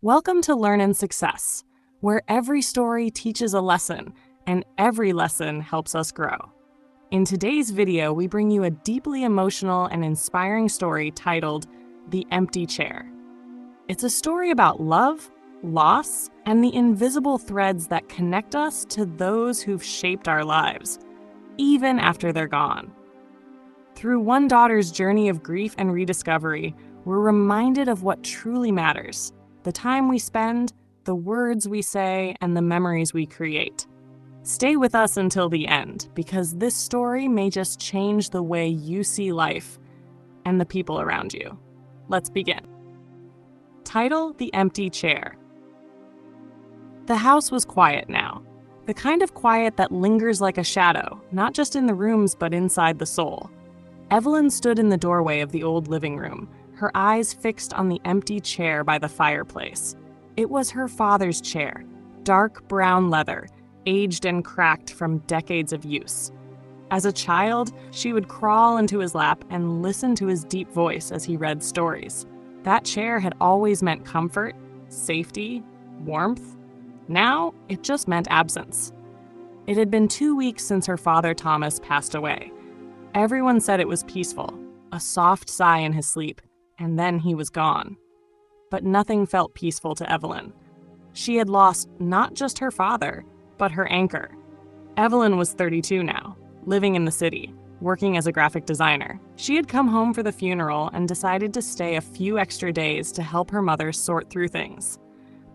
Welcome to Learn and Success, where every story teaches a lesson and every lesson helps us grow. In today's video, we bring you a deeply emotional and inspiring story titled The Empty Chair. It's a story about love, loss, and the invisible threads that connect us to those who've shaped our lives, even after they're gone. Through one daughter's journey of grief and rediscovery, we're reminded of what truly matters: the time we spend, the words we say, and the memories we create. Stay with us until the end, because this story may just change the way you see life and the people around you. Let's begin. Title: The Empty Chair. The house was quiet now. The kind of quiet that lingers like a shadow, not just in the rooms but inside the soul. Evelyn stood in the doorway of the old living room, her eyes fixed on the empty chair by the fireplace. It was her father's chair, dark brown leather, aged and cracked from decades of use. As a child, she would crawl into his lap and listen to his deep voice as he read stories. That chair had always meant comfort, safety, warmth. Now, it just meant absence. It had been 2 weeks since her father Thomas passed away. Everyone said it was peaceful, a soft sigh in his sleep, and then he was gone. But nothing felt peaceful to Evelyn. She had lost not just her father, but her anchor. Evelyn was 32 now, living in the city, working as a graphic designer. She had come home for the funeral and decided to stay a few extra days to help her mother sort through things.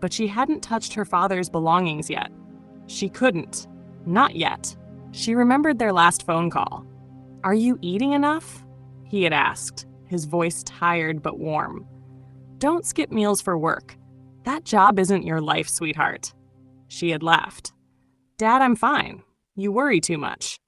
But she hadn't touched her father's belongings yet. She couldn't. Not yet. She remembered their last phone call. "Are you eating enough?" he had asked, his voice tired but warm. "Don't skip meals for work. That job isn't your life, sweetheart." She had laughed. "Dad, I'm fine. You worry too much."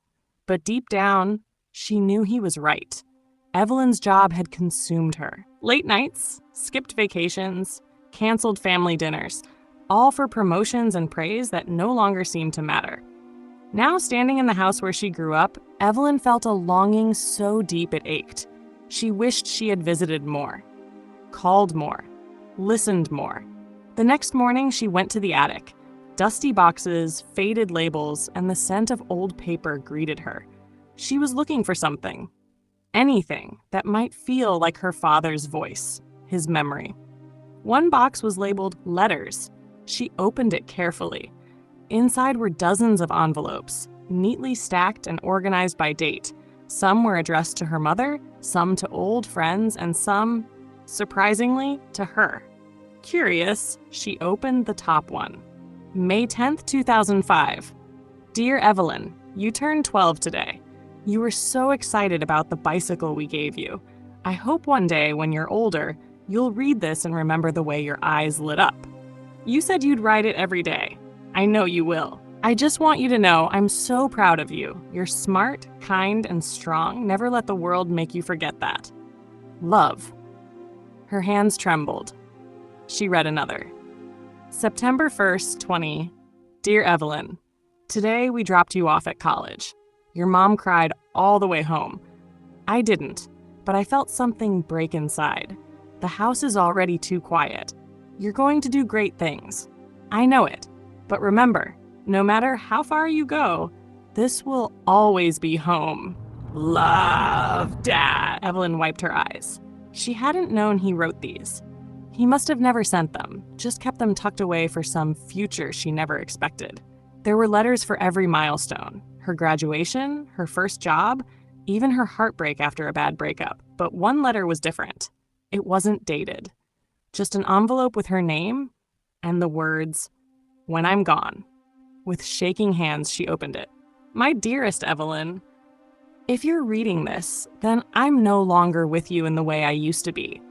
But deep down, she knew he was right. Evelyn's job had consumed her. Late nights, skipped vacations, canceled family dinners, all for promotions and praise that no longer seemed to matter. Now, standing in the house where she grew up, Evelyn felt a longing so deep it ached. She wished she had visited more, called more, listened more. The next morning, she went to the attic. Dusty boxes, faded labels, and the scent of old paper greeted her. She was looking for something, anything that might feel like her father's voice, his memory. One box was labeled letters. She opened it carefully. Inside were dozens of envelopes, neatly stacked and organized by date. Some were addressed to her mother, some to old friends, and some, surprisingly, to her. Curious, she opened the top one. May 10th, 2005. Dear Evelyn, you turned 12 today. You were so excited about the bicycle we gave you. I hope one day, when you're older, you'll read this and remember the way your eyes lit up. You said you'd ride it every day. I know you will. I just want you to know I'm so proud of you. You're smart, kind, and strong. Never let the world make you forget that. Love. Her hands trembled. She read another. September 1st, 20. Dear Evelyn, today we dropped you off at college. Your mom cried all the way home. I didn't, but I felt something break inside. The house is already too quiet. You're going to do great things. I know it. But remember, no matter how far you go, this will always be home. Love, Dad. Evelyn wiped her eyes. She hadn't known he wrote these. He must have never sent them, just kept them tucked away for some future she never expected. There were letters for every milestone: her graduation, her first job, even her heartbreak after a bad breakup. But one letter was different. It wasn't dated. Just an envelope with her name and the words, "When I'm gone." With shaking hands, she opened it. My dearest Evelyn, if you're reading this, then I'm no longer with you in the way I used to be.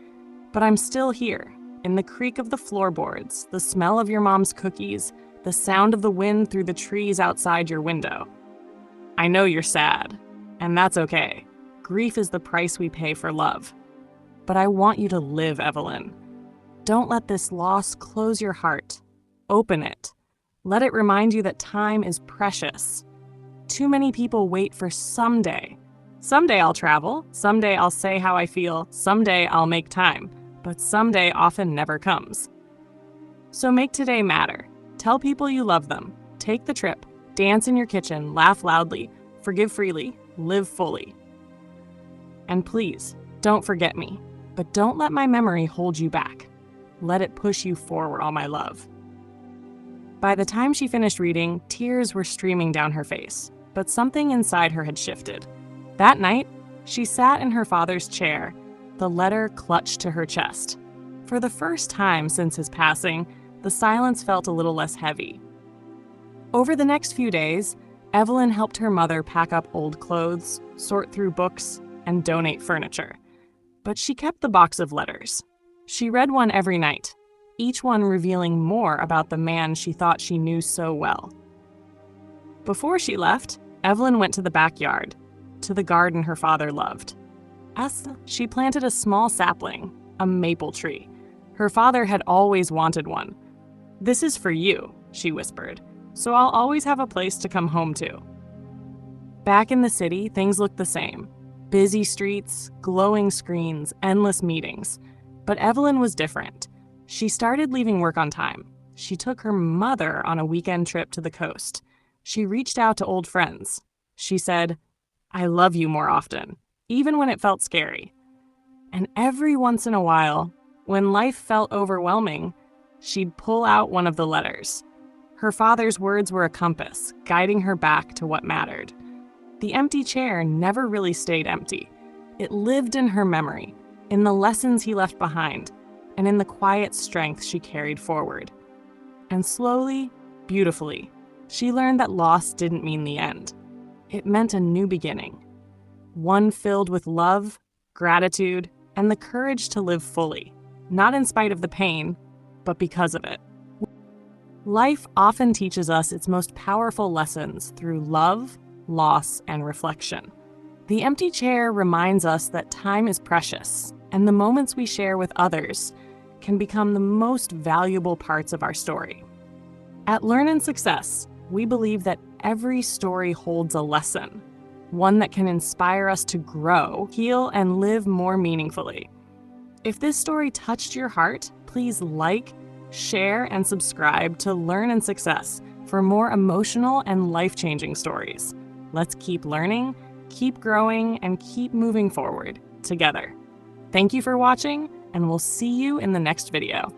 But I'm still here, in the creak of the floorboards, the smell of your mom's cookies, the sound of the wind through the trees outside your window. I know you're sad, and that's okay. Grief is the price we pay for love. But I want you to live, Evelyn. Don't let this loss close your heart. Open it. Let it remind you that time is precious. Too many people wait for someday. Someday I'll travel. Someday I'll say how I feel. Someday I'll make time. But someday often never comes. So make today matter. Tell people you love them. Take the trip. Dance in your kitchen. Laugh loudly. Forgive freely. Live fully. And please, don't forget me. But don't let my memory hold you back. Let it push you forward, all my love. By the time she finished reading, tears were streaming down her face, but something inside her had shifted. That night, she sat in her father's chair, the letter clutched to her chest. For the first time since his passing, the silence felt a little less heavy. Over the next few days, Evelyn helped her mother pack up old clothes, sort through books, and donate furniture. But she kept the box of letters. She read one every night, each one revealing more about the man she thought she knew so well. Before she left, Evelyn went to the backyard, to the garden her father loved. She planted a small sapling, a maple tree. Her father had always wanted one. "This is for you," she whispered, "so I'll always have a place to come home to." Back in the city, things looked the same. Busy streets, glowing screens, endless meetings. But Evelyn was different. She started leaving work on time. She took her mother on a weekend trip to the coast. She reached out to old friends. She said, "I love you" more often, even when it felt scary. And every once in a while, when life felt overwhelming, she'd pull out one of the letters. Her father's words were a compass, guiding her back to what mattered. The empty chair never really stayed empty. It lived in her memory, in the lessons he left behind, and in the quiet strength she carried forward. And slowly, beautifully, she learned that loss didn't mean the end. It meant a new beginning, one filled with love, gratitude, and the courage to live fully, not in spite of the pain, but because of it. Life often teaches us its most powerful lessons through love, loss, and reflection. The empty chair reminds us that time is precious, and the moments we share with others can become the most valuable parts of our story. At Learn and Success, we believe that every story holds a lesson, one that can inspire us to grow, heal, and live more meaningfully. If this story touched your heart, please like, share, and subscribe to Learn and Success for more emotional and life-changing stories. Let's keep learning, keep growing, and keep moving forward together. Thank you for watching, and we'll see you in the next video.